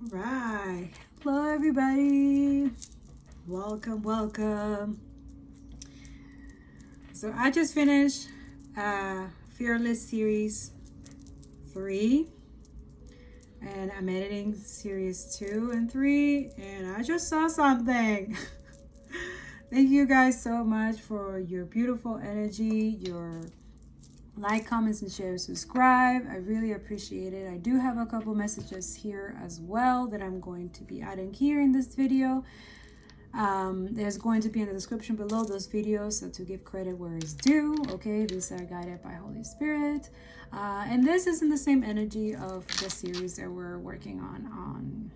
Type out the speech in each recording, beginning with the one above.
Right. Hello, everybody. Welcome. So I just finished Fearless Series 3, and I'm editing Series 2 and 3, and I just saw something. Thank you guys so much for your beautiful energy, your like, comments, and share, subscribe. I really appreciate it. I do have a couple messages here as well that I'm going to be adding here in this video. There's going to be in the description below those videos, so to give credit where it's due. Okay, these are guided by Holy Spirit, and this is in the same energy of the series that we're working on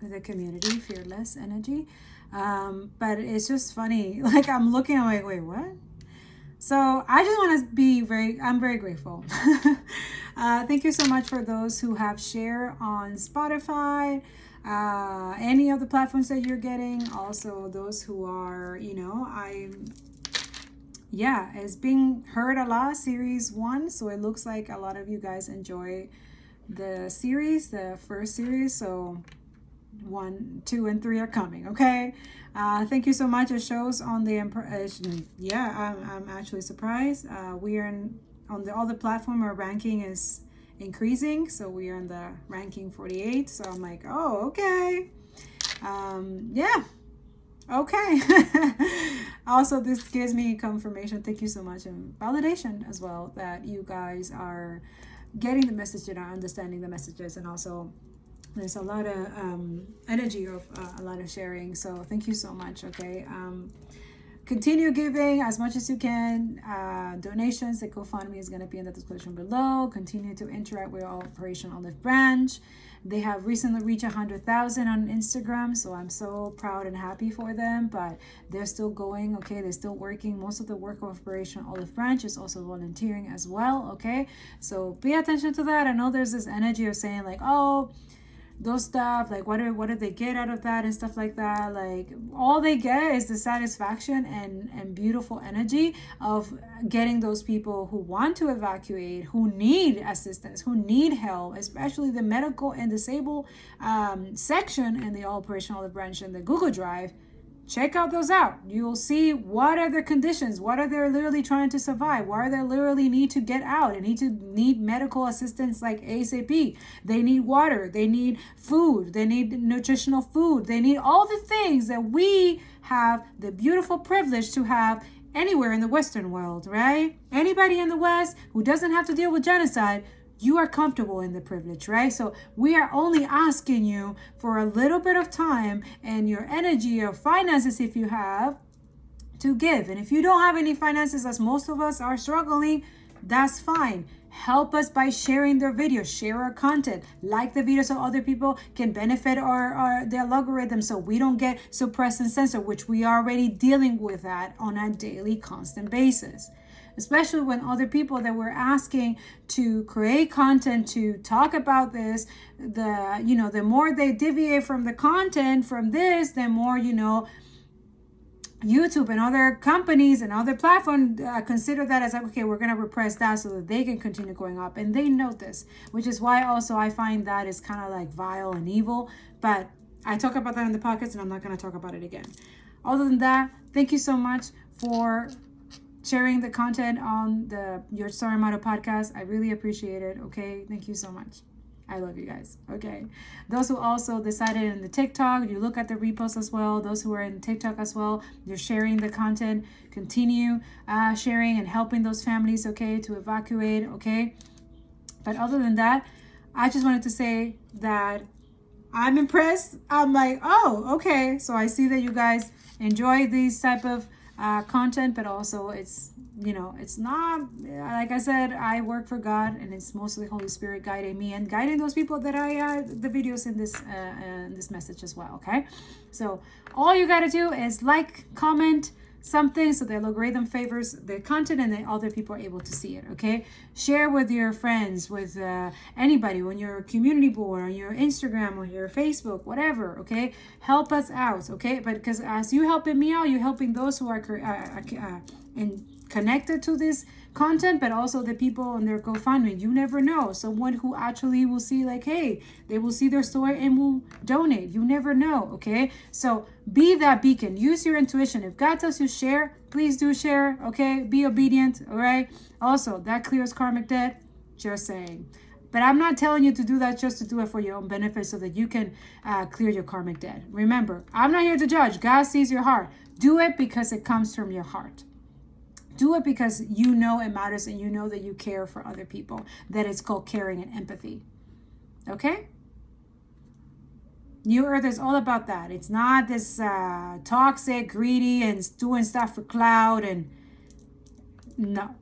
the community, fearless energy. But it's just funny, like I'm looking, I'm like, wait, what? So I just want to be I'm very grateful. Thank you so much for those who have shared on Spotify, any of the platforms that you're getting. Also those who are, it's being heard a lot, series 1. So it looks like a lot of you guys enjoy the first series. So 1, 2, and 3 are coming. Okay. Thank you so much. It shows on the I'm actually surprised. We are on the other platform. Our ranking is increasing, so we are in the ranking 48. So I'm like, oh, okay. Okay. Also, this gives me confirmation. Thank you so much, and validation as well that you guys are getting the message and are understanding the messages, and also there's a lot of energy of a lot of sharing. So thank you so much. Okay. Continue giving as much as you can. Donations, the GoFundMe is going to be in the description below. Continue to interact with Operation Olive Branch. They have recently reached 100,000 on Instagram, so I'm so proud and happy for them. But they're still going. Okay, they're still working. Most of the work of Operation Olive Branch is also volunteering as well. Okay, so pay attention to that. I know there's this energy of saying like, oh, those stuff, like what do they get out of that and stuff like that. Like all they get is the satisfaction and beautiful energy of getting those people who want to evacuate, who need assistance, who need help, especially the medical and disabled section in the Operation Olive Branch and the Google Drive. Check out those out. You'll see what are their conditions, what are they literally trying to survive, why are they literally need to get out and need medical assistance like ASAP. They need water, they need food, they need nutritional food, they need all the things that we have the beautiful privilege to have anywhere in the Western world, right? Anybody in the West who doesn't have to deal with genocide, you are comfortable in the privilege, right? So we are only asking you for a little bit of time and your energy or finances, if you have, to give. And if you don't have any finances, as most of us are struggling, that's fine. Help us by sharing their videos, share our content, like the video so other people can benefit their algorithm, so we don't get suppressed and censored, which we are already dealing with that on a daily, constant basis. Especially when other people that we're asking to create content to talk about this, the more they deviate from the content from this, the more, YouTube and other companies and other platforms consider that as like, okay, we're going to repress that so that they can continue going up. And they know this, which is why also I find that is kind of like vile and evil. But I talk about that in the podcast and I'm not going to talk about it again. Other than that, thank you so much for sharing the content on Your Story Motto podcast. I really appreciate it. Okay, thank you so much. I love you guys. Okay, those who also decided in the TikTok, you look at the reposts as well. Those who are in TikTok as well, you're sharing the content. Continue sharing and helping those families, okay, to evacuate. Okay, but other than that, I just wanted to say that I'm impressed. I'm like, oh, okay, so I see that you guys enjoy these type of content, but also it's not, like I said, I work for God, and it's mostly Holy Spirit guiding me and guiding those people that I the videos in this message as well. Okay, so all you got to do is like, comment something so the algorithm favors the content and then other people are able to see it. Okay, share with your friends, with anybody on your community board, on your Instagram, on your Facebook, whatever. Okay, help us out. Okay, but because as you helping me out, you're helping those who are connected to this content, but also the people on their GoFundMe. You never know. Someone who actually will see like, hey, they will see their story and will donate. You never know, okay? So be that beacon. Use your intuition. If God tells you share, please do share, okay? Be obedient, all right? Also, that clears karmic debt. Just saying. But I'm not telling you to do that just to do it for your own benefit so that you can clear your karmic debt. Remember, I'm not here to judge. God sees your heart. Do it because it comes from your heart. Do it because you know it matters and you know that you care for other people. That it's called caring and empathy. Okay? New Earth is all about that. It's not this toxic, greedy, and doing stuff for clout. And no.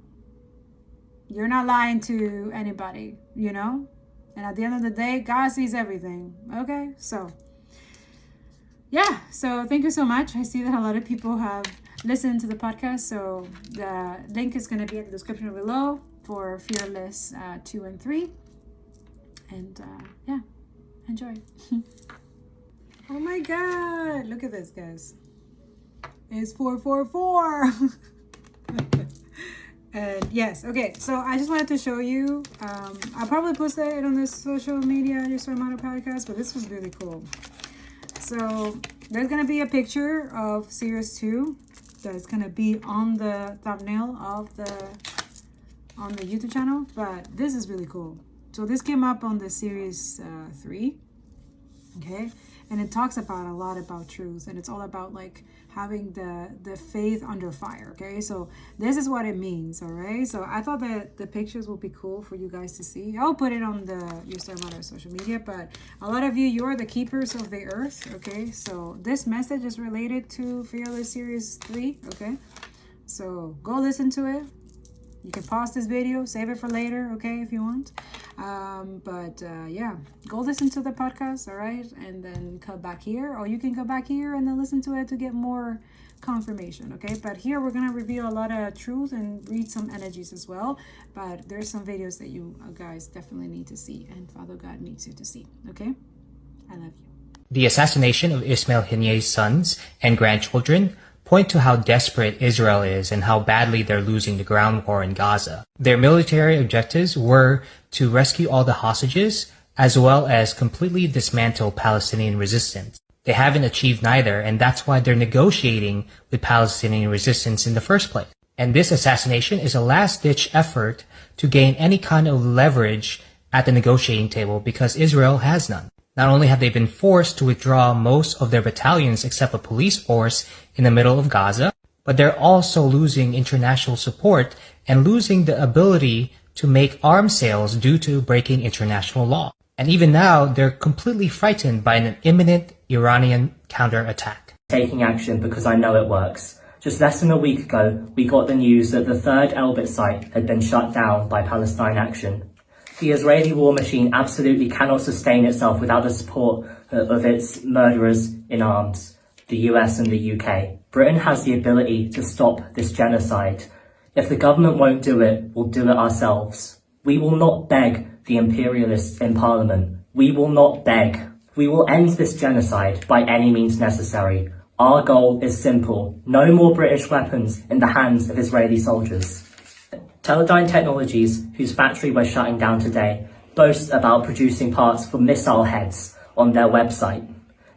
You're not lying to anybody, you know? And at the end of the day, God sees everything. Okay? So, yeah. So, thank you so much. I see that a lot of people have listened to the podcast. So, the link is going to be in the description below for Fearless 2 and 3. And, yeah. Enjoy. Oh my God. Look at this, guys. It's 444. And yes, okay, so I just wanted to show you, I'll probably post it on the social media, your Story Model podcast, but this was really cool. So there's going to be a picture of Series 2 that's going to be on the thumbnail of on the YouTube channel, but this is really cool. So this came up on the Series 3, okay, and it talks about a lot about truth, and it's all about like having the faith under fire, okay? So this is what it means, all right? So I thought that the pictures will be cool for you guys to see. I'll put it on your Story Model social media, but a lot of you're the keepers of the earth, okay? So this message is related to Fearless Series 3, okay? So go listen to it. You can pause this video, save it for later, okay, if you want. Yeah, go listen to the podcast, all right? And then come back here, or you can come back here and then listen to it to get more confirmation, okay? But here we're going to reveal a lot of truth and read some energies as well. But there's some videos that you guys definitely need to see, and Father God needs you to see, okay? I love you. The assassination of Ismail Haniyeh's sons and grandchildren point to how desperate Israel is and how badly they're losing the ground war in Gaza. Their military objectives were to rescue all the hostages, as well as completely dismantle Palestinian resistance. They haven't achieved neither, and that's why they're negotiating with Palestinian resistance in the first place. And this assassination is a last-ditch effort to gain any kind of leverage at the negotiating table because Israel has none. Not only have they been forced to withdraw most of their battalions except a police force in the middle of Gaza, but they're also losing international support and losing the ability to make arms sales due to breaking international law. And even now, they're completely frightened by an imminent Iranian counterattack. Taking action because I know it works. Just less than a week ago, we got the news that the third 𝓀𝓃pt site had been shut down by Palestine Action. The Israeli war machine absolutely cannot sustain itself without the support of its murderers in arms, the US and the UK. Britain has the ability to stop this genocide. If the government won't do it, we'll do it ourselves. We will not beg the imperialists in Parliament. We will not beg. We will end this genocide by any means necessary. Our goal is simple. No more British weapons in the hands of Israeli soldiers. Teledyne Technologies, whose factory we're shutting down today, boasts about producing parts for missile heads on their website.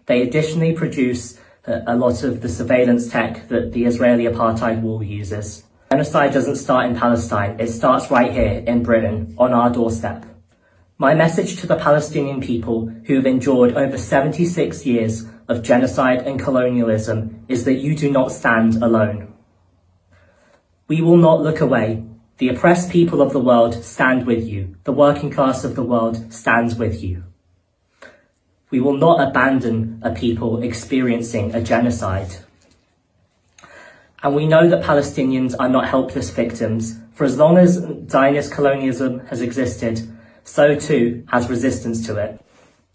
They additionally produce a lot of the surveillance tech that the Israeli apartheid wall uses. Genocide doesn't start in Palestine, it starts right here in Britain, on our doorstep. My message to the Palestinian people who have endured over 76 years of genocide and colonialism is that you do not stand alone. We will not look away. The oppressed people of the world stand with you. The working class of the world stands with you. We will not abandon a people experiencing a genocide. And we know that Palestinians are not helpless victims. For as long as Zionist colonialism has existed, so too has resistance to it.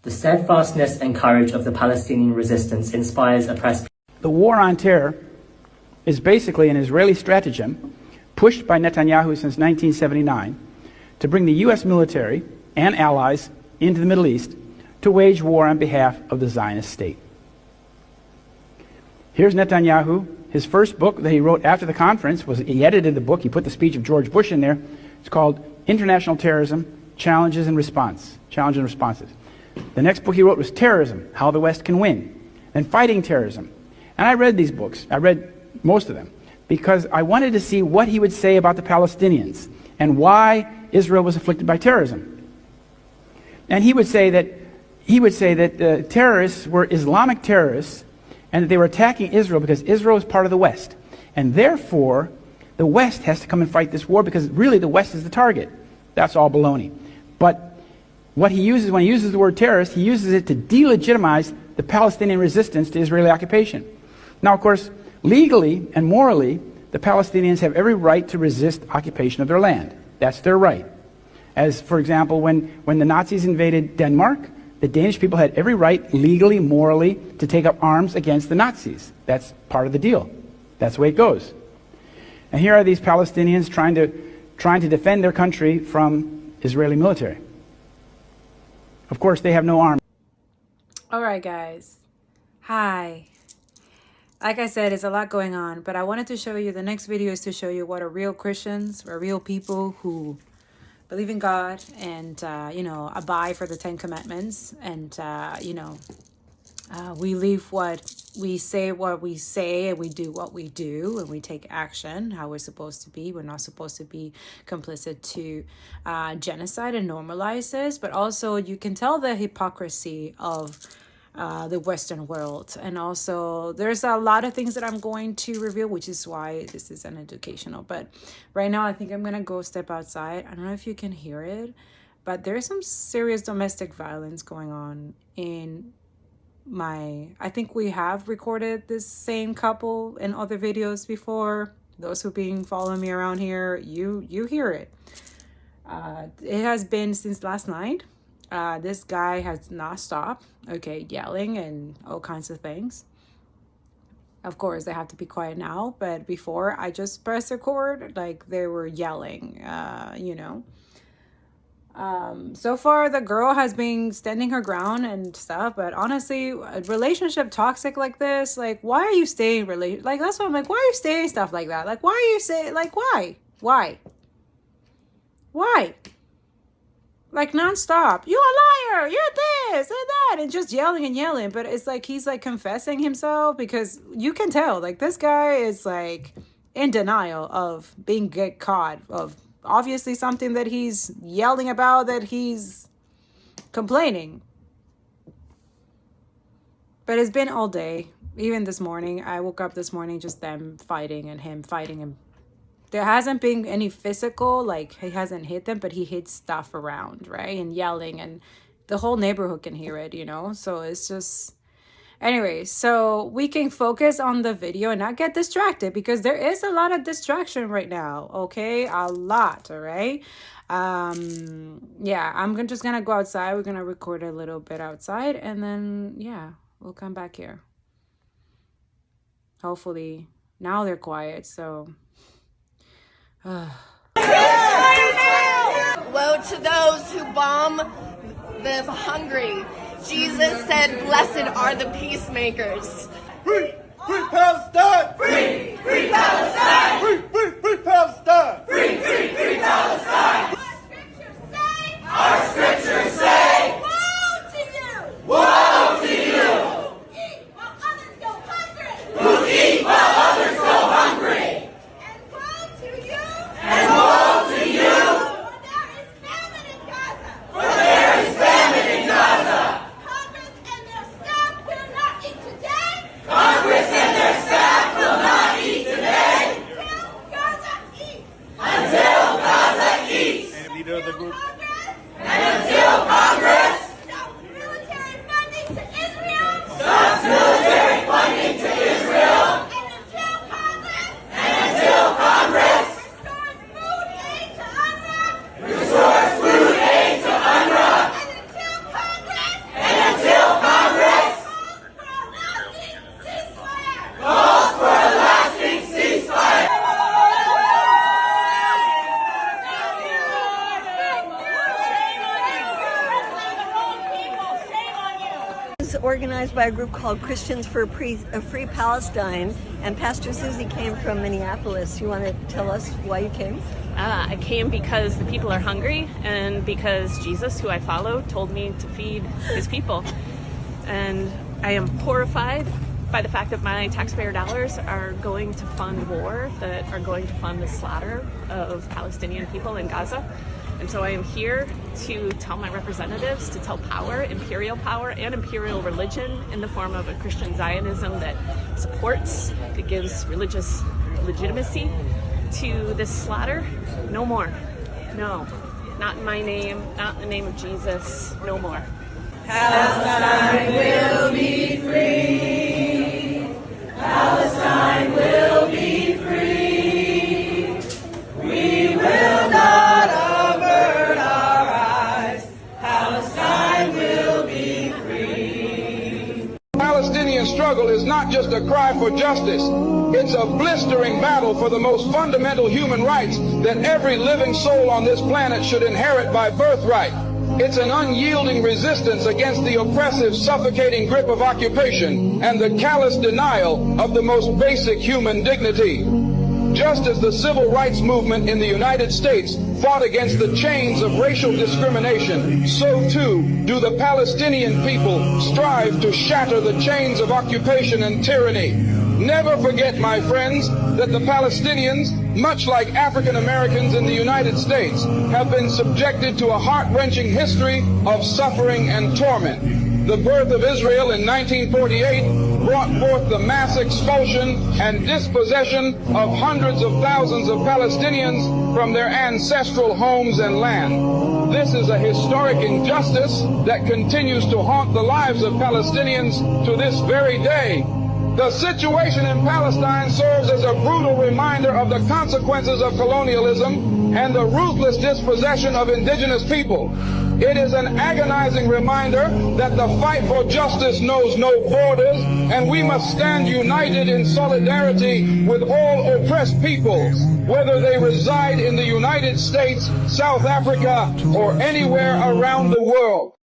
The steadfastness and courage of the Palestinian resistance inspires oppressed people. The war on terror is basically an Israeli stratagem pushed by Netanyahu since 1979 to bring the U.S. military and allies into the Middle East to wage war on behalf of the Zionist state. Here's Netanyahu his first book that he wrote after the conference was, he edited the book, he put the speech of George Bush in there. It's called International Terrorism, Challenges and Response. Challenges and Responses. The next book he wrote was Terrorism, How the West Can Win. Then Fighting Terrorism. And I read these books. I read most of them because I wanted to see what he would say about the Palestinians and why Israel was afflicted by terrorism. And he would say that the terrorists were Islamic terrorists and that they were attacking Israel because Israel is part of the West. And therefore, the West has to come and fight this war because really the West is the target. That's all baloney. But what he uses, when he uses the word terrorist, he uses it to delegitimize the Palestinian resistance to Israeli occupation. Now, of course, legally and morally, the Palestinians have every right to resist occupation of their land. That's their right. As, for example, when the Nazis invaded Denmark, the Danish people had every right, legally, morally, to take up arms against the Nazis. That's part of the deal. That's the way it goes. And here are these Palestinians trying to defend their country from Israeli military. Of course, they have no arms. All right, guys. Hi. Like I said, it's a lot going on, but I wanted to show you, the next video is to show you what are real Christians, or real people who believe in God and, you know, abide for the 10 Commandments. And, you know, we live what we say, and we do what we do, and we take action how we're supposed to be. We're not supposed to be complicit to genocide and normalize this, but also you can tell the hypocrisy of the Western world. And also there's a lot of things that I'm going to reveal, which is why this is an educational. But right now I think I'm gonna go step outside. I don't know if you can hear it, but there's some serious domestic violence going on in I think we have recorded this same couple in other videos before. Those who've been following me around here, you hear it. It has been since last night. This guy has not stopped, okay, yelling and all kinds of things. Of course, they have to be quiet now, but before I just pressed record, like they were yelling, you know. So far, the girl has been standing her ground and stuff, but honestly, a relationship toxic like this, like, why are you staying like, that's what I'm like, why are you saying stuff like that? Like, why are you saying, like, why? Like, nonstop, you're a liar, you're this and that, and just yelling and yelling. But it's like he's like confessing himself, because you can tell, like, this guy is like in denial of being caught, of obviously something that he's yelling about, that he's complaining. But it's been all day. Even this morning, I woke up this morning, just them fighting and him fighting him. There hasn't been any physical, like he hasn't hit them, but he hits stuff around, right? And yelling, and the whole neighborhood can hear it, you know? So it's just, anyway, so we can focus on the video and not get distracted, because there is a lot of distraction right now, okay? A lot, all right? Yeah, I'm just gonna go outside. We're gonna record a little bit outside, and then, yeah, we'll come back here. Hopefully, now they're quiet, so... Woe to those who bomb the hungry. Jesus said, blessed are the peacemakers. Free! Free Palestine! Free! Free Palestine! Free! Free! Free Palestine! Free! Free! Free Palestine! Our scriptures say, woe to you! Woe to you! Who eat while others go hungry! And woe to you! For there is famine in Gaza! Congress and their staff will not eat today! Congress and their staff will not eat today! Until Gaza eats! Until Gaza eats! And until Congress was organized by a group called Christians for a Free Palestine, and Pastor Susie came from Minneapolis. You want to tell us why you came? I came because the people are hungry, and because Jesus, who I follow, told me to feed his people. And I am horrified by the fact that my taxpayer dollars are going to fund war, that are going to fund the slaughter of Palestinian people in Gaza. And so I am here to tell my representatives to tell power and imperial religion in the form of a Christian Zionism that supports, that gives religious legitimacy to this slaughter. No more. No. Not in my name, not in the name of Jesus. No more. Palestine will be free. Palestine will be free. We will not avert our eyes. Palestine will be free. The Palestinian struggle is not just a cry for justice. It's a blistering battle for the most fundamental human rights that every living soul on this planet should inherit by birthright. It's an unyielding resistance against the oppressive, suffocating grip of occupation and the callous denial of the most basic human dignity. Just as the civil rights movement in the United States fought against the chains of racial discrimination, so too do the Palestinian people strive to shatter the chains of occupation and tyranny. Never forget, my friends, that the Palestinians, much like African Americans in the United States, have been subjected to a heart-wrenching history of suffering and torment. The birth of Israel in 1948 brought forth the mass expulsion and dispossession of hundreds of thousands of Palestinians from their ancestral homes and land. This is a historic injustice that continues to haunt the lives of Palestinians to this very day. The situation in Palestine serves as a brutal reminder of the consequences of colonialism and the ruthless dispossession of indigenous people. It is an agonizing reminder that the fight for justice knows no borders, and we must stand united in solidarity with all oppressed peoples, whether they reside in the United States, South Africa, or anywhere around the world.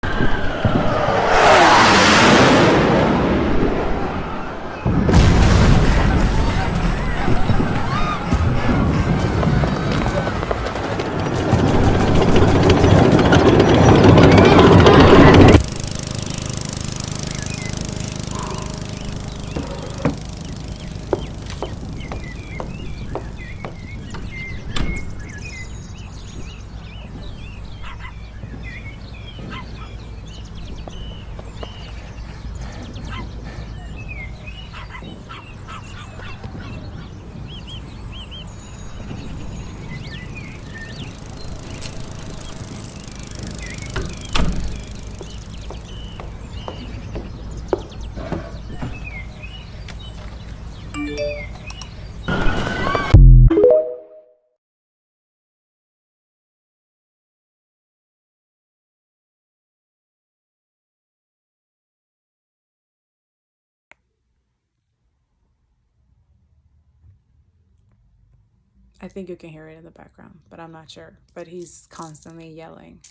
I think you can hear it in the background, but I'm not sure. But he's constantly yelling.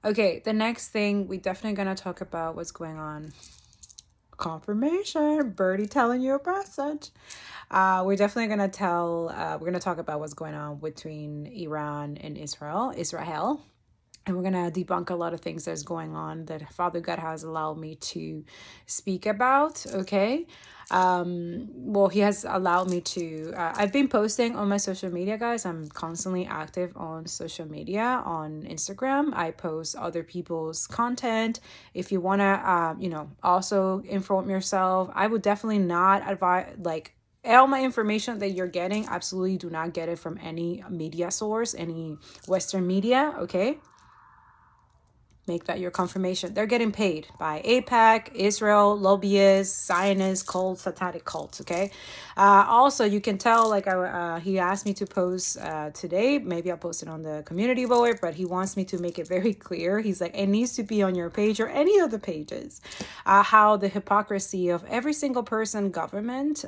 Okay, the next thing we definitely gonna talk about what's going on. Confirmation, Birdie telling you a message. We're definitely gonna we're gonna talk about what's going on between Iran and Israel. And we're going to debunk a lot of things that's going on that Father God has allowed me to speak about, okay? Well, he has allowed me to... I've been posting on my social media, guys. I'm constantly active on social media, on Instagram. I post other people's content. If you want to, also inform yourself, I would definitely not advise, all my information that you're getting, absolutely do not get it from any media source, any Western media, okay? Make that your confirmation. They're getting paid by AIPAC, Israel, lobbyists, Zionist cults, satanic cults, okay? Also, you can tell, he asked me to post today. Maybe I'll post it on the community board, but he wants me to make it very clear. He's like, it needs to be on your page or any of the pages. How the hypocrisy of every single person, government,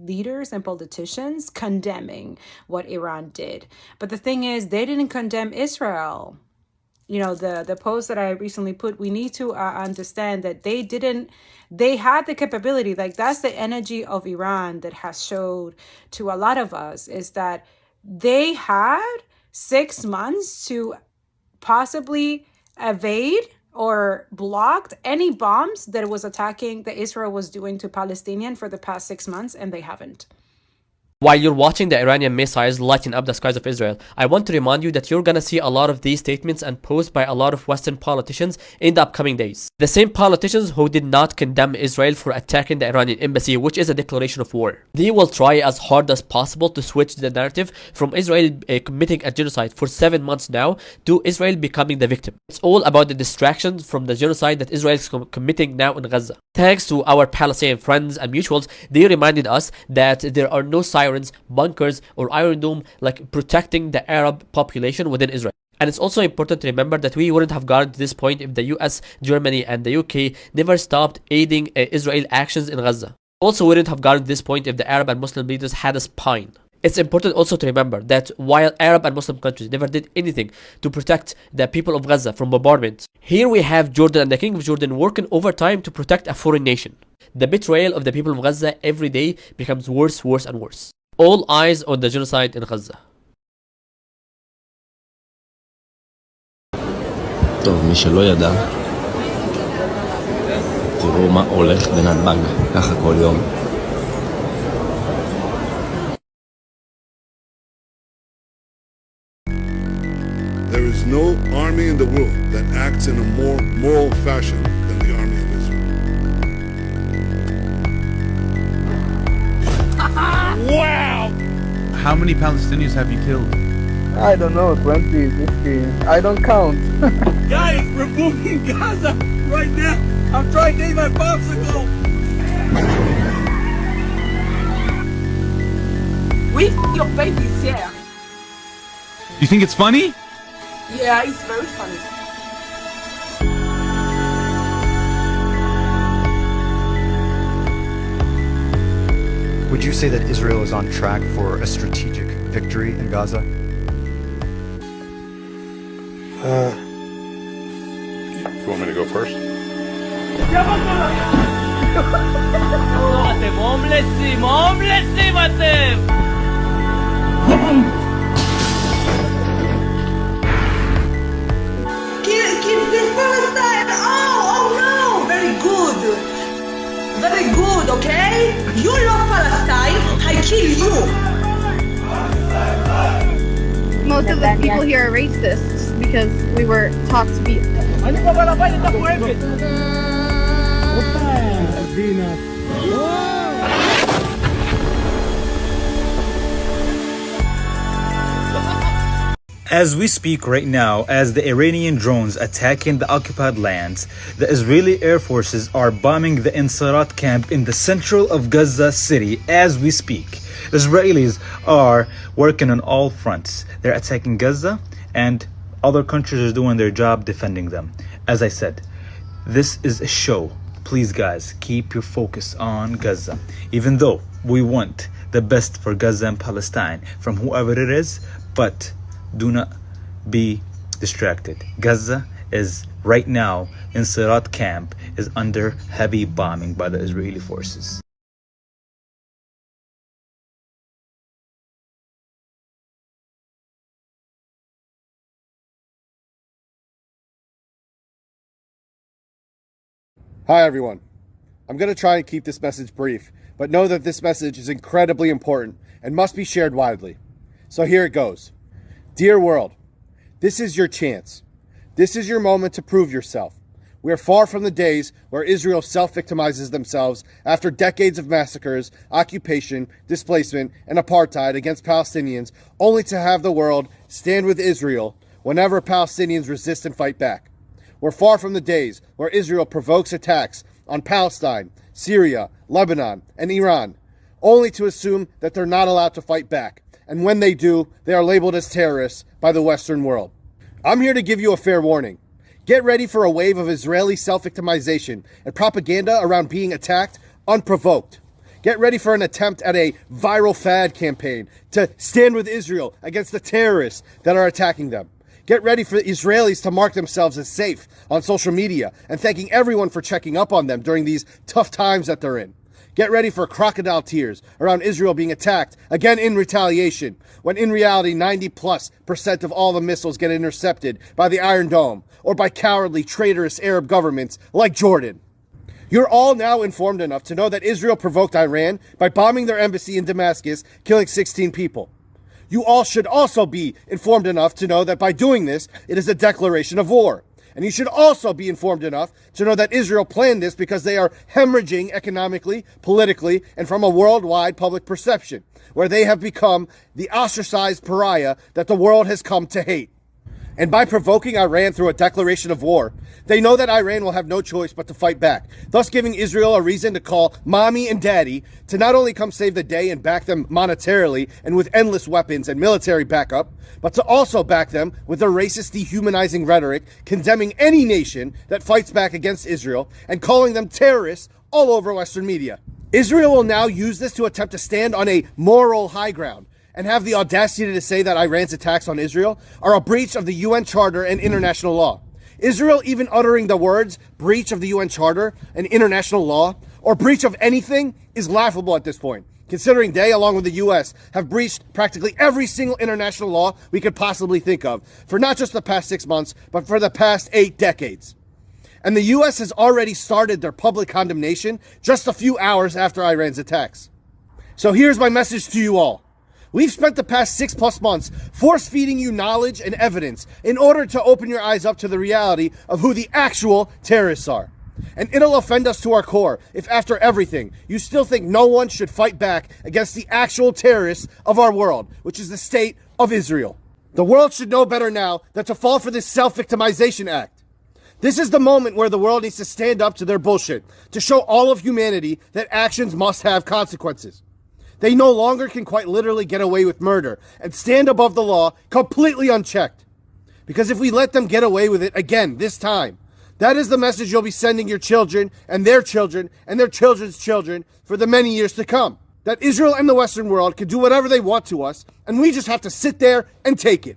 leaders, and politicians condemning what Iran did. But the thing is, they didn't condemn Israel. the post that I recently put, we need to understand that they had the capability. Like, that's the energy of Iran that has showed to a lot of us, is that they had 6 months to possibly evade or blocked any bombs that was attacking that Israel was doing to Palestinian for the past 6 months, and they haven't. While you're watching the Iranian missiles lighting up the skies of Israel, I want to remind you that you're gonna see a lot of these statements and posts by a lot of Western politicians in the upcoming days. The same politicians who did not condemn Israel for attacking the Iranian embassy, which is a declaration of war. They will try as hard as possible to switch the narrative from Israel committing a genocide for 7 months now to Israel becoming the victim. It's all about the distractions from the genocide that Israel is committing now in Gaza. Thanks to our Palestinian friends and mutuals, they reminded us that there are no sirens, bunkers, or Iron Dome like protecting the Arab population within Israel. And it's also important to remember that we wouldn't have gotten to this point if the US, Germany, and the UK never stopped aiding Israel actions in Gaza. Also wouldn't have gotten to this point if the Arab and Muslim leaders had a spine. It's important also to remember that while Arab and Muslim countries never did anything to protect the people of Gaza from bombardment, here we have Jordan and the King of Jordan working overtime to protect a foreign nation. The betrayal of the people of Gaza every day becomes worse, worse, and worse. All eyes on the genocide in Gaza. טוב, מי שלא ידע, תראו מה הולך בנתב"ג, ככה כל יום. There is no army in the world that acts in a more moral fashion than the army of Israel. Wow! How many Palestinians have you killed? I don't know, 20, 50. I don't count. Guys, we're moving Gaza right now. I'm trying to eat my popsicle. We your babies here. You think it's funny? Yeah, it's very funny. Would you say that Israel is on track for a strategic victory in Gaza? You want me to go first? Kill this Palestine! Oh no! Very good. Very good, okay? You love Palestine, I kill you. Most of the people here are racists because we were taught to be. As we speak right now, as the Iranian drones attacking the occupied lands, the Israeli air forces are bombing the 𝓀📃pt camp in the central of Gaza city as we speak. The Israelis are working on all fronts. They're attacking Gaza, and other countries are doing their job defending them. As I said, this is a show. Please guys, keep your focus on Gaza. Even though we want the best for Gaza and Palestine from whoever it is, but do not be distracted. Gaza is right now, 𝓀📃pt camp is under heavy bombing by the Israeli forces. Hi everyone. I'm going to try and keep this message brief, but know that this message is incredibly important and must be shared widely. So here it goes. Dear world, this is your chance. This is your moment to prove yourself. We are far from the days where Israel self-victimizes themselves after decades of massacres, occupation, displacement, and apartheid against Palestinians, only to have the world stand with Israel whenever Palestinians resist and fight back. We're far from the days where Israel provokes attacks on Palestine, Syria, Lebanon, and Iran, only to assume that they're not allowed to fight back. And when they do, they are labeled as terrorists by the Western world. I'm here to give you a fair warning. Get ready for a wave of Israeli self-victimization and propaganda around being attacked unprovoked. Get ready for an attempt at a viral fad campaign to stand with Israel against the terrorists that are attacking them. Get ready for the Israelis to mark themselves as safe on social media and thanking everyone for checking up on them during these tough times that they're in. Get ready for crocodile tears around Israel being attacked, again in retaliation, when in reality 90+% of all the missiles get intercepted by the Iron Dome or by cowardly, traitorous Arab governments like Jordan. You're all now informed enough to know that Israel provoked Iran by bombing their embassy in Damascus, killing 16 people. You all should also be informed enough to know that by doing this, it is a declaration of war. And you should also be informed enough to know that Israel planned this because they are hemorrhaging economically, politically, and from a worldwide public perception, where they have become the ostracized pariah that the world has come to hate. And by provoking Iran through a declaration of war, they know that Iran will have no choice but to fight back, thus giving Israel a reason to call mommy and daddy to not only come save the day and back them monetarily and with endless weapons and military backup, but to also back them with their racist, dehumanizing rhetoric, condemning any nation that fights back against Israel and calling them terrorists all over Western media. Israel will now use this to attempt to stand on a moral high ground and have the audacity to say that Iran's attacks on Israel are a breach of the UN Charter and international law. Israel even uttering the words breach of the UN Charter and international law, or breach of anything, is laughable at this point, considering they, along with the US, have breached practically every single international law we could possibly think of, for not just the past 6 months, but for the past 8 decades. And the US has already started their public condemnation just a few hours after Iran's attacks. So here's my message to you all. We've spent the past 6+ months force-feeding you knowledge and evidence in order to open your eyes up to the reality of who the actual terrorists are. And it'll offend us to our core if after everything, you still think no one should fight back against the actual terrorists of our world, which is the state of Israel. The world should know better now than to fall for this self-victimization act. This is the moment where the world needs to stand up to their bullshit, to show all of humanity that actions must have consequences. They no longer can quite literally get away with murder and stand above the law completely unchecked. Because if we let them get away with it again this time, that is the message you'll be sending your children and their children's children for the many years to come. That Israel and the Western world can do whatever they want to us, and we just have to sit there and take it.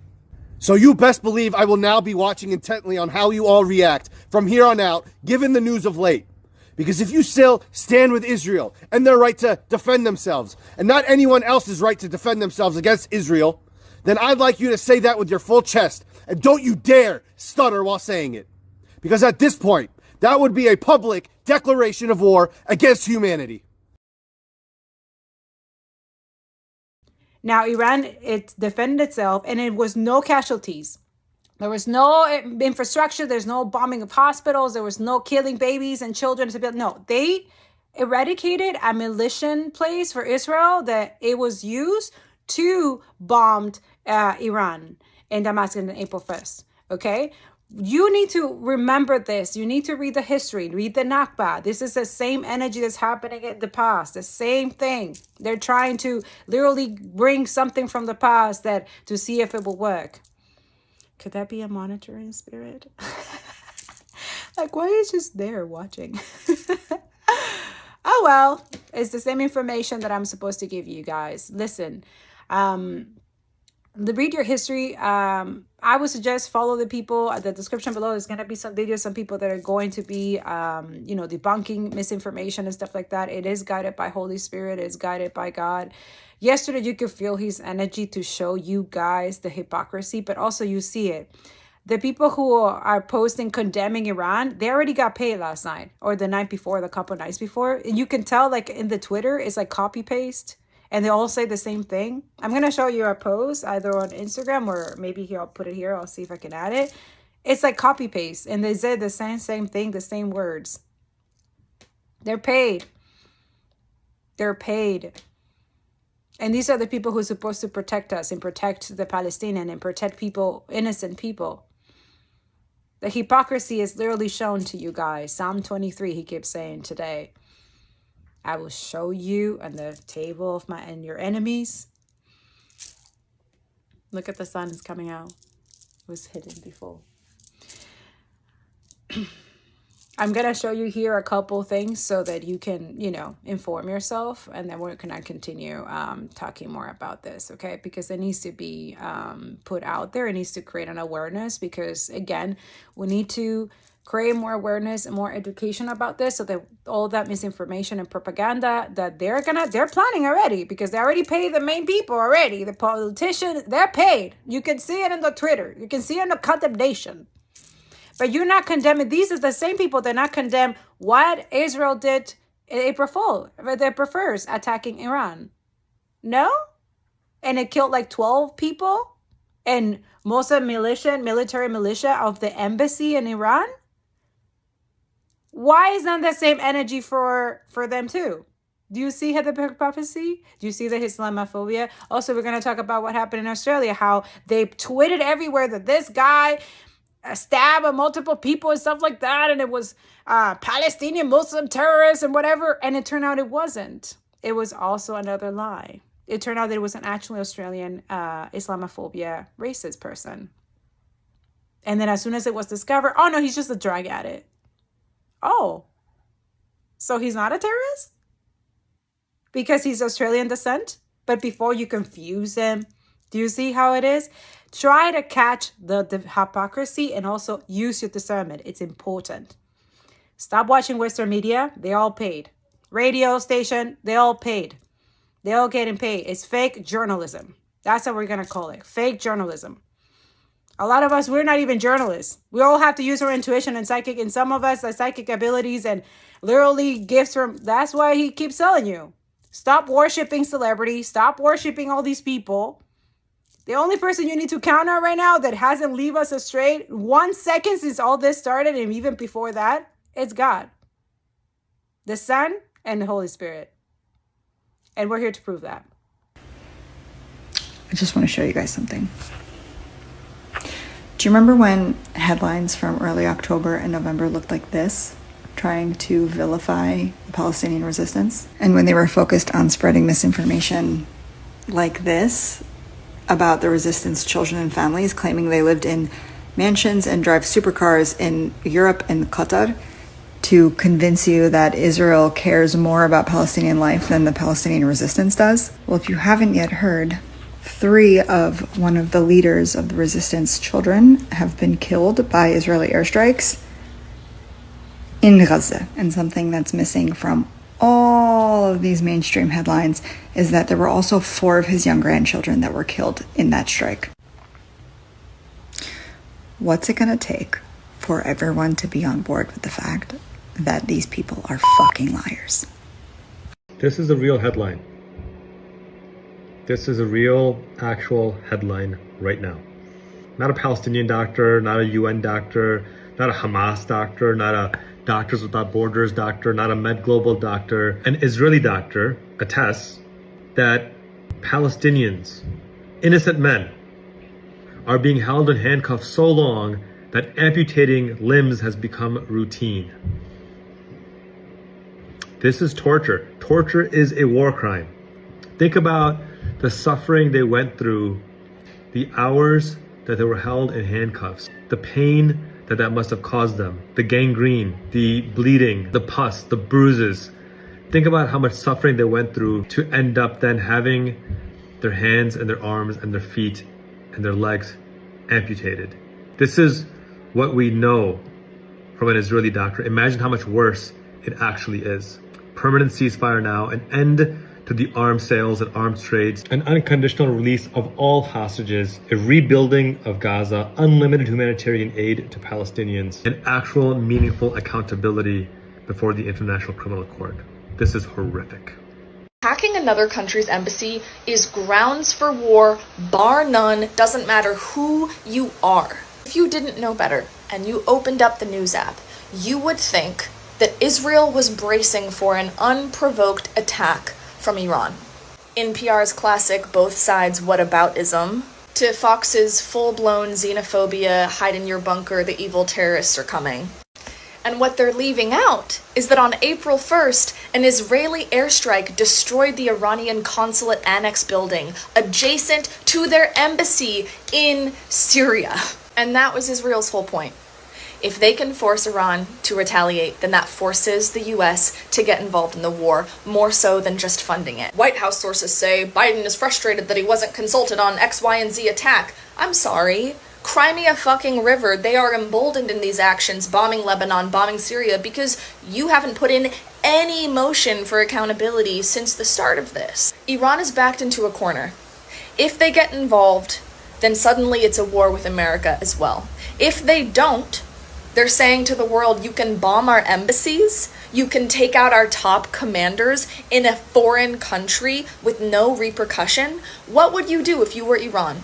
So you best believe I will now be watching intently on how you all react from here on out, given the news of late. Because if you still stand with Israel and their right to defend themselves, and not anyone else's right to defend themselves against Israel, then I'd like you to say that with your full chest, and don't you dare stutter while saying it. Because at this point, that would be a public declaration of war against humanity. Now, Iran, it defended itself, and it was no casualties. There was no infrastructure. There's no bombing of hospitals. There was no killing babies and children. No, they eradicated a militia place for Israel that it was used to bomb Iran in Damascus on April 1st. Okay? You need to remember this. You need to read the history, read the Nakba. This is the same energy that's happening in the past, the same thing. They're trying to literally bring something from the past that to see if it will work. Could that be a monitoring spirit? Like, why is just there watching? Oh, well, it's the same information that I'm supposed to give you guys. Listen, read your history. I would suggest follow the people at the description below. There's going to be some videos, some people that are going to be, debunking misinformation and stuff like that. It is guided by Holy Spirit. It's guided by God. Yesterday, you could feel his energy to show you guys the hypocrisy, but also you see it. The people who are posting condemning Iran, they already got paid last night or the night before, the couple nights before. And you can tell, like, in the Twitter, it's like copy paste. And they all say the same thing. I'm going to show you a post either on Instagram or maybe here, I'll put it here. I'll see if I can add it. It's like copy paste. And they said the same thing, the same words. They're paid. They're paid. And these are the people who are supposed to protect us and protect the Palestinian and protect people, innocent people. The hypocrisy is literally shown to you guys. Psalm 23, he keeps saying today. I will show you on the table of your enemies. Look at the sun is coming out. It was hidden before. I'm going to show you here a couple things so that you can, inform yourself. And then we're going to continue talking more about this, okay? Because it needs to be put out there. It needs to create an awareness because, again, we need to create more awareness and more education about this so that all that misinformation and propaganda that they're planning already because they already paid the main people already. The politicians, they're paid. You can see it in the Twitter. You can see it in the condemnation. But you're not condemning. These are the same people that not condemn what Israel did in April Fool. They prefers attacking Iran. No? And it killed like 12 people? And most of military militia of the embassy in Iran? Why is not the same energy for them too? Do you see the hypocrisy? Do you see the Islamophobia? Also, we're going to talk about what happened in Australia, how they tweeted everywhere that this guy stabbed multiple people and stuff like that, and it was Palestinian Muslim terrorists and whatever, and it turned out it wasn't. It was also another lie. It turned out that it was an actually Australian Islamophobia racist person. And then as soon as it was discovered, oh no, he's just a drug addict. Oh, so he's not a terrorist? Because he's Australian descent? But before you confuse him, do you see how it is? Try to catch the hypocrisy and also use your discernment. It's important. Stop watching Western media. They all paid. Radio station, they all paid. They all getting paid. It's fake journalism. That's what we're going to call it. Fake journalism. A lot of us, we're not even journalists. We all have to use our intuition and psychic. And some of us, the psychic abilities and literally gifts from. That's why he keeps telling you. Stop worshiping celebrities. Stop worshiping all these people. The only person you need to count on right now that hasn't leave us astray 1 second since all this started and even before that, it's God, the Son, and the Holy Spirit. And we're here to prove that. I just want to show you guys something. Do you remember when headlines from early October and November looked like this, trying to vilify the Palestinian resistance? And when they were focused on spreading misinformation like this about the resistance children and families, claiming they lived in mansions and drive supercars in Europe and Qatar to convince you that Israel cares more about Palestinian life than the Palestinian resistance does? Well, if you haven't yet heard, 3 of one of the leaders of the resistance children have been killed by Israeli airstrikes in Gaza. And something that's missing from all of these mainstream headlines is that there were also 4 of his young grandchildren that were killed in that strike. What's it gonna take for everyone to be on board with the fact that these people are fucking liars? This is a real headline. This is a real, actual headline right now. Not a Palestinian doctor, not a UN doctor, not a Hamas doctor, not a Doctors Without Borders doctor, not a Med Global doctor. An Israeli doctor attests that Palestinians, innocent men, are being held in handcuffs so long that amputating limbs has become routine. This is torture. Torture is a war crime. Think about the suffering they went through, the hours that they were held in handcuffs, the pain that must have caused them, the gangrene, the bleeding, the pus, the bruises. Think about how much suffering they went through to end up then having their hands and their arms and their feet and their legs amputated. This is what we know from an Israeli doctor. Imagine how much worse it actually is. Permanent ceasefire now, an end to the arms sales and arms trades, an unconditional release of all hostages, a rebuilding of Gaza, unlimited humanitarian aid to Palestinians, and actual meaningful accountability before the International Criminal Court. This is horrific. Hacking another country's embassy is grounds for war, bar none, doesn't matter who you are. If you didn't know better and you opened up the news app, you would think that Israel was bracing for an unprovoked attack from Iran. NPR's classic both sides whataboutism to Fox's full-blown xenophobia, hide in your bunker, the evil terrorists are coming. And what they're leaving out is that on April 1st, an Israeli airstrike destroyed the Iranian consulate annex building adjacent to their embassy in Syria. And that was Israel's whole point. If they can force Iran to retaliate, then that forces the US to get involved in the war, more so than just funding it. White House sources say Biden is frustrated that he wasn't consulted on X, Y, and Z attack. I'm sorry. Cry me a fucking river. They are emboldened in these actions, bombing Lebanon, bombing Syria, because you haven't put in any motion for accountability since the start of this. Iran is backed into a corner. If they get involved, then suddenly it's a war with America as well. If they don't, they're saying to the world, you can bomb our embassies, you can take out our top commanders in a foreign country with no repercussion. What would you do if you were Iran?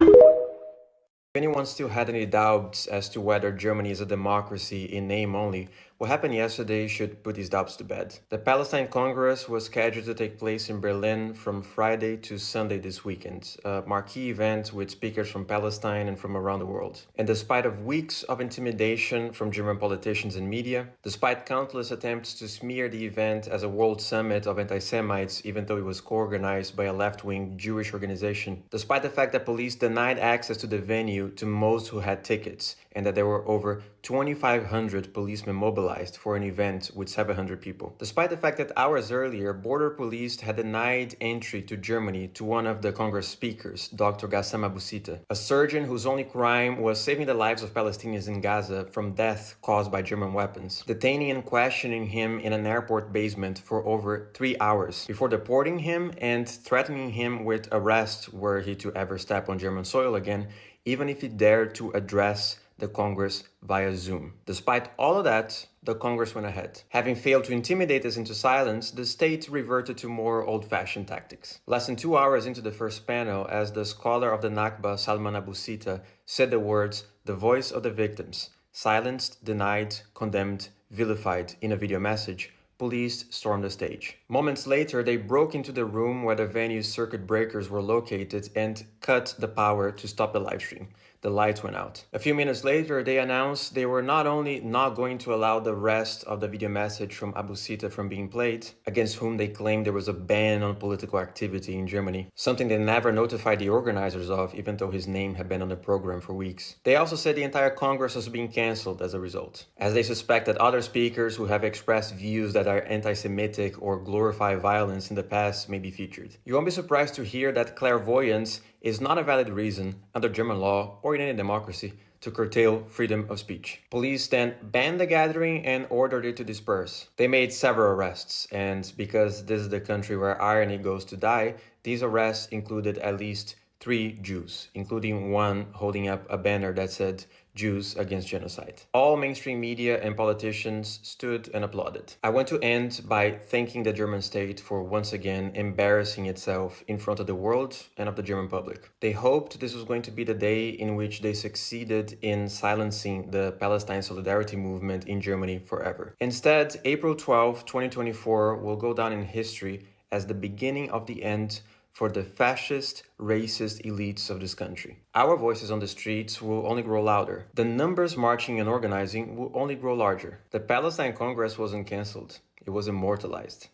If anyone still had any doubts as to whether Germany is a democracy in name only, what happened yesterday should put these doubts to bed. The Palestine Congress was scheduled to take place in Berlin from Friday to Sunday this weekend, a marquee event with speakers from Palestine and from around the world. And despite of weeks of intimidation from German politicians and media, despite countless attempts to smear the event as a world summit of anti-Semites, even though it was co-organized by a left-wing Jewish organization, despite the fact that police denied access to the venue to most who had tickets, and that there were over 2,500 policemen mobilized for an event with 700 people. Despite the fact that hours earlier, border police had denied entry to Germany to one of the Congress speakers, Dr. Gassam Abu Sita, a surgeon whose only crime was saving the lives of Palestinians in Gaza from death caused by German weapons, detaining and questioning him in an airport basement for over 3 hours before deporting him and threatening him with arrest were he to ever step on German soil again, even if he dared to address the Congress via Zoom. Despite all of that, the Congress went ahead. Having failed to intimidate us into silence, the state reverted to more old-fashioned tactics. Less than 2 hours into the first panel, as the scholar of the Nakba, Salman Abu Sita, said the words, "The voice of the victims," silenced, denied, condemned, vilified in a video message, police stormed the stage. Moments later, they broke into the room where the venue's circuit breakers were located and cut the power to stop the live stream. The lights went out. A few minutes later, they announced they were not only not going to allow the rest of the video message from Abu Sita from being played, against whom they claimed there was a ban on political activity in Germany, something they never notified the organizers of, even though his name had been on the program for weeks. They also said the entire Congress was being cancelled as a result, as they suspect that other speakers who have expressed views that are anti-Semitic or glorify violence in the past may be featured. You won't be surprised to hear that clairvoyance is not a valid reason under German law or in any democracy to curtail freedom of speech. Police then banned the gathering and ordered it to disperse. They made several arrests, and because this is the country where irony goes to die, these arrests included at least 3 Jews, including one holding up a banner that said Jews against genocide. All mainstream media and politicians stood and applauded. I want to end by thanking the German state for once again embarrassing itself in front of the world and of the German public. They hoped this was going to be the day in which they succeeded in silencing the Palestine solidarity movement in Germany forever. Instead, April 12, 2024 will go down in history as the beginning of the end for the fascist, racist elites of this country. Our voices on the streets will only grow louder. The numbers marching and organizing will only grow larger. The Palestine Congress wasn't cancelled. It was immortalized.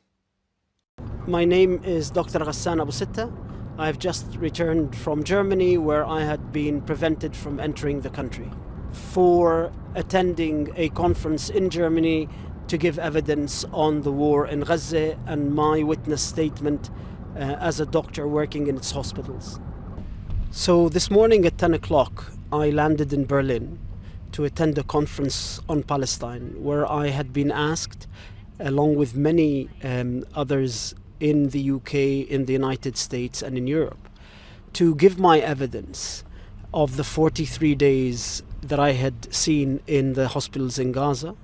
My name is Dr. Hassan Abu Sita. I've just returned from Germany, where I had been prevented from entering the country for attending a conference in Germany to give evidence on the war in Gaza and my witness statement as a doctor working in its hospitals. So this morning at 10 o'clock, I landed in Berlin to attend a conference on Palestine, where I had been asked, along with many others in the UK, in the United States and in Europe, to give my evidence of the 43 days that I had seen in the hospitals in Gaza,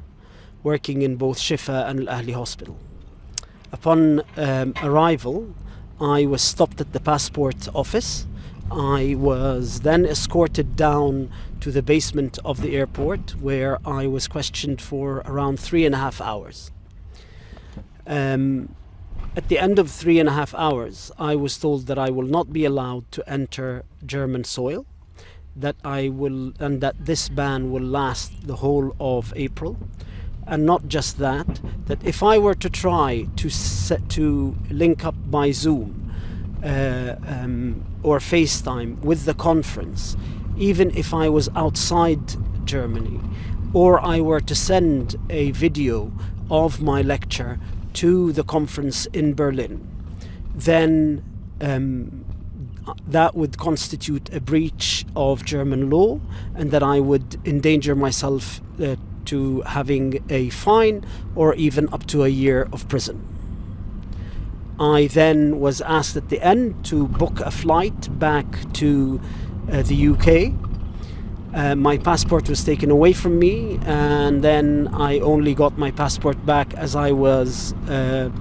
working in both Shifa and Al-Ahli Hospital. Upon arrival, I was stopped at the passport office. I was then escorted down to the basement of the airport, where I was questioned for around 3.5 hours. At the end of 3.5 hours, I was told that I will not be allowed to enter German soil, that that this ban will last the whole of April. And not just that if I were to try to link up by Zoom or FaceTime with the conference, even if I was outside Germany, or I were to send a video of my lecture to the conference in Berlin, then that would constitute a breach of German law, and that I would endanger myself to having a fine or even up to a year of prison. I then was asked at the end to book a flight back to the UK. My passport was taken away from me, and then I only got my passport back as I was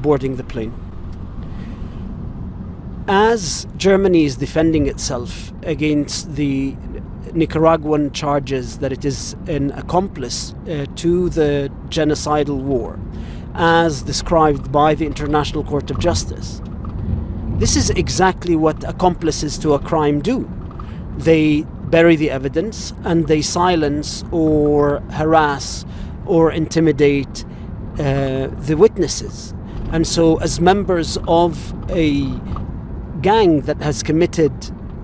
boarding the plane. As Germany is defending itself against the Nicaraguan charges that it is an accomplice to the genocidal war, as described by the International Court of Justice, this is exactly what accomplices to a crime do. They bury the evidence and they silence or harass or intimidate the witnesses. And so, as members of a gang that has committed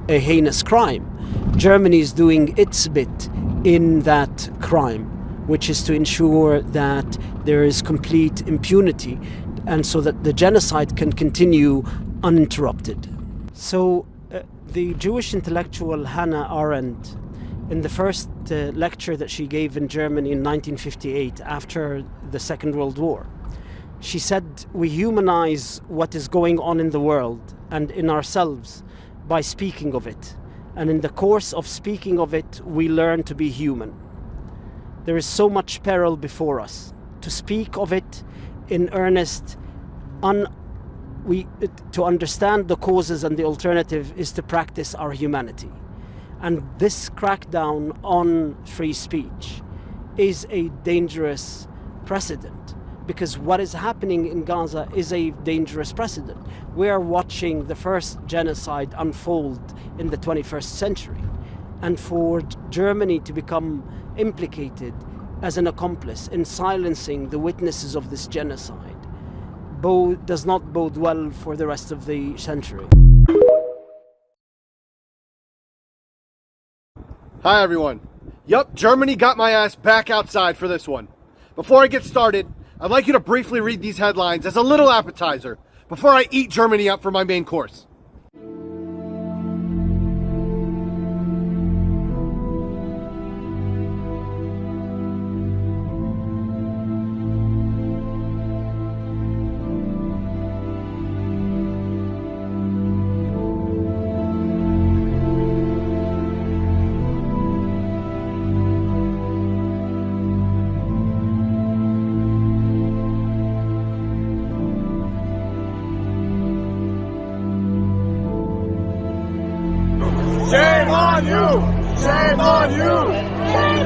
a heinous crime, Germany is doing its bit in that crime, which is to ensure that there is complete impunity, and so that the genocide can continue uninterrupted. So the Jewish intellectual Hannah Arendt, in the first lecture that she gave in Germany in 1958 after the Second World War, she said, we humanize what is going on in the world and in ourselves by speaking of it. And in the course of speaking of it, we learn to be human. There is so much peril before us. To speak of it in earnest, to understand the causes and the alternative is to practice our humanity. And this crackdown on free speech is a dangerous precedent, because what is happening in Gaza is a dangerous precedent. We are watching the first genocide unfold in the 21st century. And for Germany to become implicated as an accomplice in silencing the witnesses of this genocide does not bode well for the rest of the century. Hi everyone. Yup, Germany got my ass back outside for this one. Before I get started, I'd like you to briefly read these headlines as a little appetizer before I eat Germany up for my main course. Shame on you! Shame on you! Shame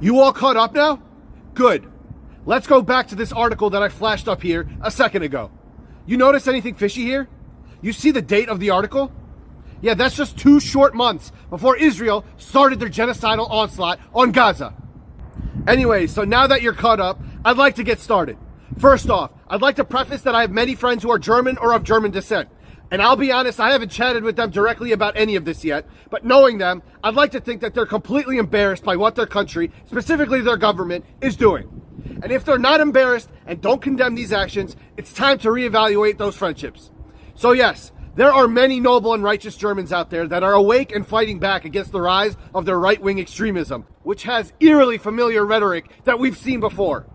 You all caught up now? Good. Let's go back to this article that I flashed up here a second ago. You notice anything fishy here? You see the date of the article? Yeah, that's just 2 short months before Israel started their genocidal onslaught on Gaza. Anyway, so now that you're caught up, I'd like to get started. First off, I'd like to preface that I have many friends who are German or of German descent. And I'll be honest, I haven't chatted with them directly about any of this yet, but knowing them, I'd like to think that they're completely embarrassed by what their country, specifically their government, is doing. And if they're not embarrassed and don't condemn these actions, it's time to reevaluate those friendships. So yes, There are many noble and righteous Germans out there that are awake and fighting back against the rise of their right-wing extremism, which has eerily familiar rhetoric that we've seen before.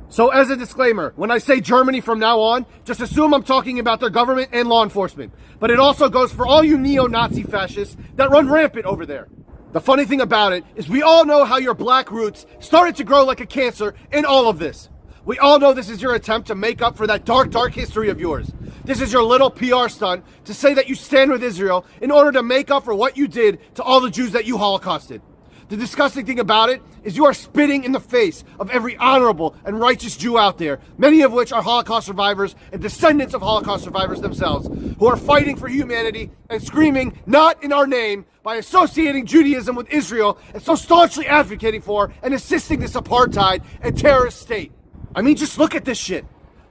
So as a disclaimer, when I say Germany from now on, just assume I'm talking about their government and law enforcement. But it also goes for all you neo-Nazi fascists that run rampant over there. The funny thing about it is we all know how your black roots started to grow like a cancer in all of this. We all know this is your attempt to make up for that dark, dark history of yours. This is your little PR stunt to say that you stand with Israel in order to make up for what you did to all the Jews that you Holocausted. The disgusting thing about it is you are spitting in the face of every honorable and righteous Jew out there, many of which are Holocaust survivors and descendants of Holocaust survivors themselves, who are fighting for humanity and screaming, not in our name, by associating Judaism with Israel and so staunchly advocating for and assisting this apartheid and terrorist state. I mean, just look at this shit.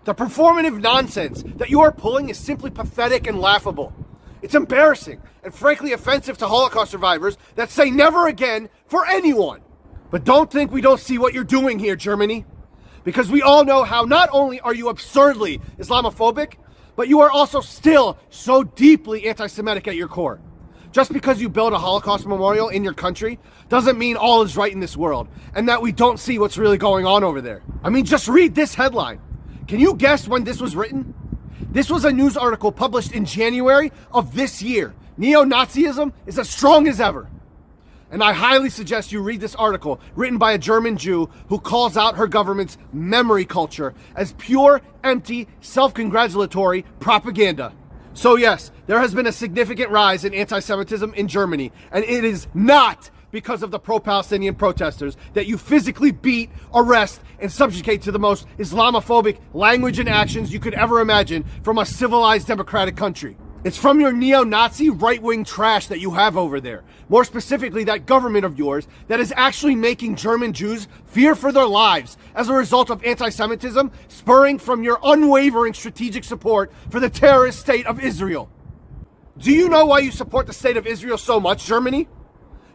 The performative nonsense that you are pulling is simply pathetic and laughable. It's embarrassing and frankly offensive to Holocaust survivors that say never again for anyone. But don't think we don't see what you're doing here, Germany. Because we all know how not only are you absurdly Islamophobic, but you are also still so deeply anti-Semitic at your core. Just because you build a Holocaust memorial in your country doesn't mean all is right in this world and that we don't see what's really going on over there. I mean, just read this headline. Can you guess when this was written? This was a news article published in January of this year. Neo-Nazism is as strong as ever. And I highly suggest you read this article written by a German Jew who calls out her government's memory culture as pure, empty, self-congratulatory propaganda. So yes, there has been a significant rise in anti-Semitism in Germany, and it is not because of the pro-Palestinian protesters that you physically beat, arrest, and subjugate to the most Islamophobic language and actions you could ever imagine from a civilized democratic country. It's from your neo-Nazi right-wing trash that you have over there. More specifically, that government of yours that is actually making German Jews fear for their lives as a result of anti-Semitism spurring from your unwavering strategic support for the terrorist state of Israel. Do you know why you support the state of Israel so much, Germany?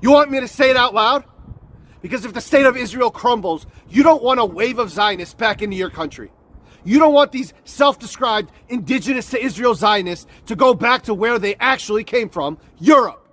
You want me to say it out loud? Because if the state of Israel crumbles, you don't want a wave of Zionists back into your country. You don't want these self-described indigenous to Israel Zionists to go back to where they actually came from, Europe.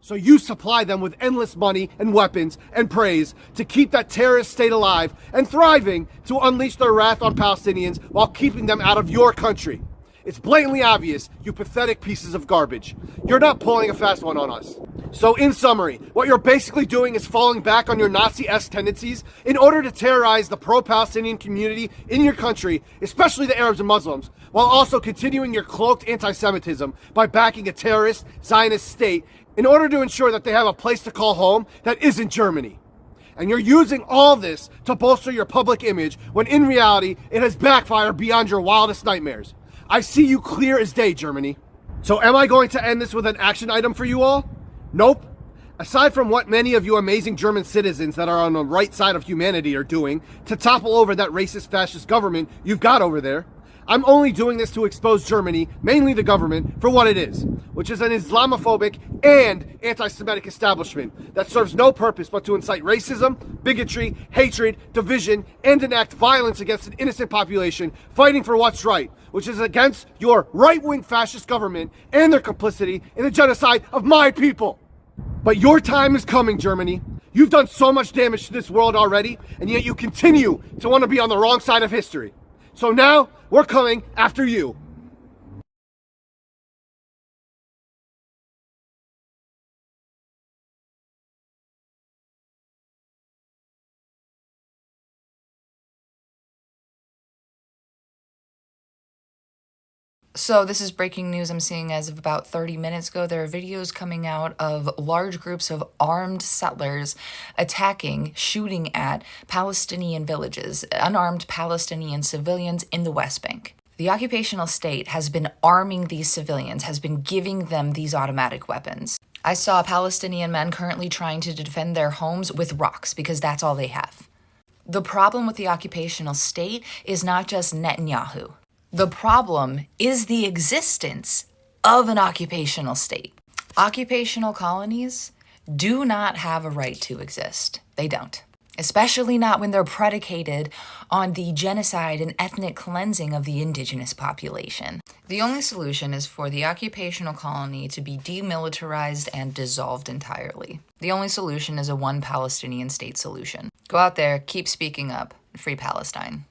So you supply them with endless money and weapons and praise to keep that terrorist state alive and thriving to unleash their wrath on Palestinians while keeping them out of your country. It's blatantly obvious, you pathetic pieces of garbage. You're not pulling a fast one on us. So in summary, what you're basically doing is falling back on your Nazi-esque tendencies in order to terrorize the pro-Palestinian community in your country, especially the Arabs and Muslims, while also continuing your cloaked anti-Semitism by backing a terrorist Zionist state in order to ensure that they have a place to call home that isn't Germany. And you're using all this to bolster your public image when in reality it has backfired beyond your wildest nightmares. I see you clear as day, Germany. So am I going to end this with an action item for you all? Nope. Aside from what many of you amazing German citizens that are on the right side of humanity are doing to topple over that racist fascist government you've got over there, I'm only doing this to expose Germany, mainly the government, for what it is, which is an Islamophobic and anti-Semitic establishment that serves no purpose but to incite racism, bigotry, hatred, division, and enact violence against an innocent population fighting for what's right, which is against your right-wing fascist government and their complicity in the genocide of my people. But your time is coming, Germany. You've done so much damage to this world already, and yet you continue to want to be on the wrong side of history. So now, we're coming after you. So this is breaking news I'm seeing as of about 30 minutes ago. There are videos coming out of large groups of armed settlers attacking, shooting at Palestinian villages, unarmed Palestinian civilians in the West Bank. The occupational state has been arming these civilians, has been giving them these automatic weapons. I saw Palestinian men currently trying to defend their homes with rocks because that's all they have. The problem with the occupational state is not just Netanyahu. The problem is the existence of an occupational state. Occupational colonies do not have a right to exist. They don't. especially not when they're predicated on the genocide and ethnic cleansing of the indigenous population. The only solution is for the occupational colony to be demilitarized and dissolved entirely. The only solution is a one Palestinian state solution. Go out there, keep speaking up, and free Palestine.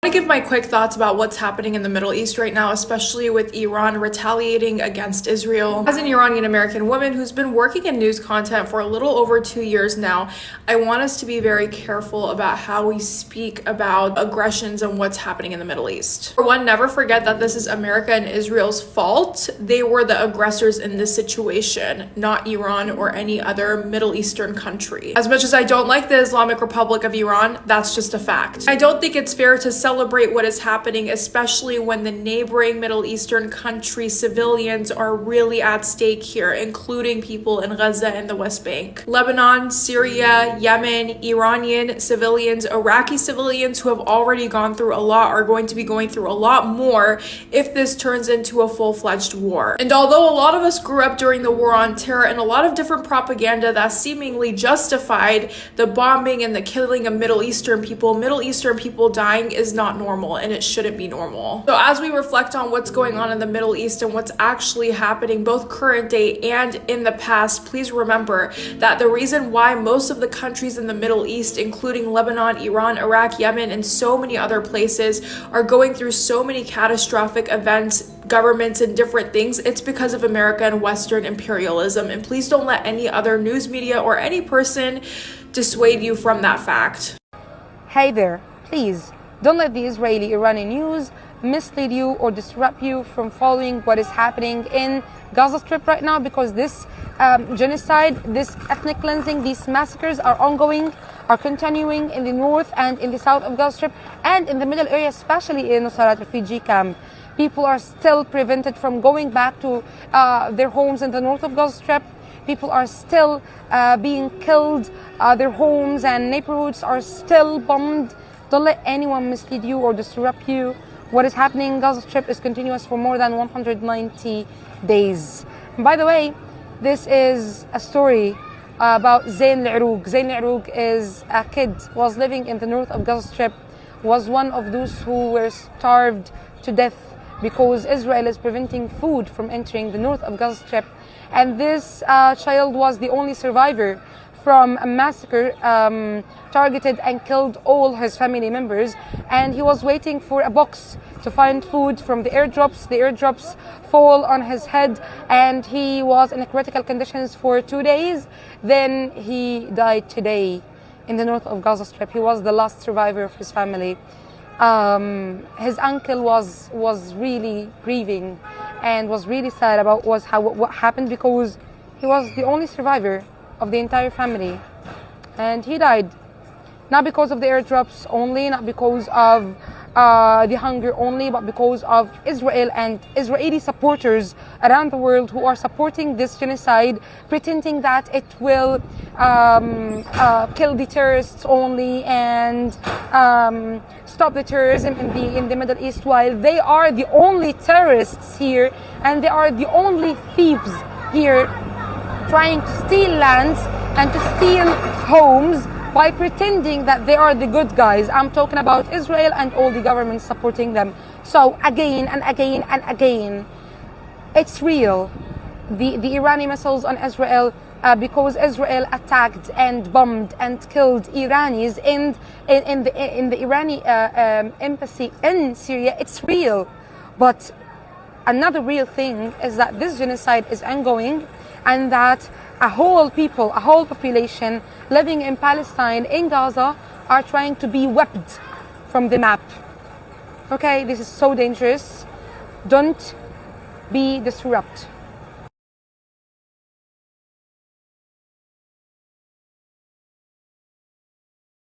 I want to give my quick thoughts about what's happening in the Middle East right now, especially with Iran retaliating against Israel. As an Iranian American woman who's been working in news content for a little over 2 years now, I want us to be very careful about how we speak about aggressions and what's happening in the Middle East. For one, never forget that this is America and Israel's fault. They were the aggressors in this situation, not Iran or any other Middle Eastern country. As much as I don't like the Islamic Republic of Iran, that's just a fact. I don't think it's fair to celebrate what is happening, especially when the neighboring Middle Eastern country civilians are really at stake here, including people in Gaza and the West Bank. Lebanon, Syria, Yemen, Iranian civilians, Iraqi civilians who have already gone through a lot are going to be going through a lot more if this turns into a full-fledged war. And although a lot of us grew up during the war on terror and a lot of different propaganda that seemingly justified the bombing and the killing of Middle Eastern people dying is not normal, and it shouldn't be normal. So as we reflect on what's going on in the Middle East and what's actually happening both current day and in the past, please remember that the reason why most of the countries in the Middle East, including Lebanon, Iran, Iraq, Yemen, and so many other places, are going through so many catastrophic events, governments, and different things, it's because of America and Western imperialism. And please don't let any other news media or any person dissuade you from that fact. Hey there, please don't let the Israeli-Iranian news mislead you or disrupt you from following what is happening in Gaza Strip right now, because this genocide, this ethnic cleansing, these massacres are ongoing, are continuing in the north and in the south of Gaza Strip and in the middle area, especially in Nusayrat refugee camp. People are still prevented from going back to their homes in the north of Gaza Strip. People are still being killed. Their homes and neighborhoods are still bombed. Don't let anyone mislead you or disrupt you. What is happening in Gaza Strip is continuous for more than 190 days. And by the way, this is a story about 𓂀🆃pt. 𓂀🆃pt is a kid, was living in the north of Gaza Strip, was one of those who were starved to death because Israel is preventing food from entering the north of Gaza Strip. And this child was the only survivor from a massacre, targeted and killed all his family members, and he was waiting for a box to find food from the airdrops. The airdrops fall on his head, and he was in critical conditions for 2 days. Then he died today in the north of Gaza Strip. He was the last survivor of his family. His uncle was really grieving and was really sad about what happened, because he was the only survivor of the entire family, and he died not because of the airdrops only, not because of the hunger only, but because of Israel and Israeli supporters around the world who are supporting this genocide, pretending that it will kill the terrorists only and stop the terrorism in the Middle East, while they are the only terrorists here and they are the only thieves here, trying to steal lands and to steal homes by pretending that they are the good guys. I'm talking about Israel and all the governments supporting them. So again and again and again, it's real. The Iranian missiles on Israel, because Israel attacked and bombed and killed Iranis in the Iranian embassy in Syria, it's real. But another real thing is that this genocide is ongoing, and that a whole population living in Palestine, in Gaza, are trying to be wiped from the map. Okay, this is so dangerous. Don't be disrupted.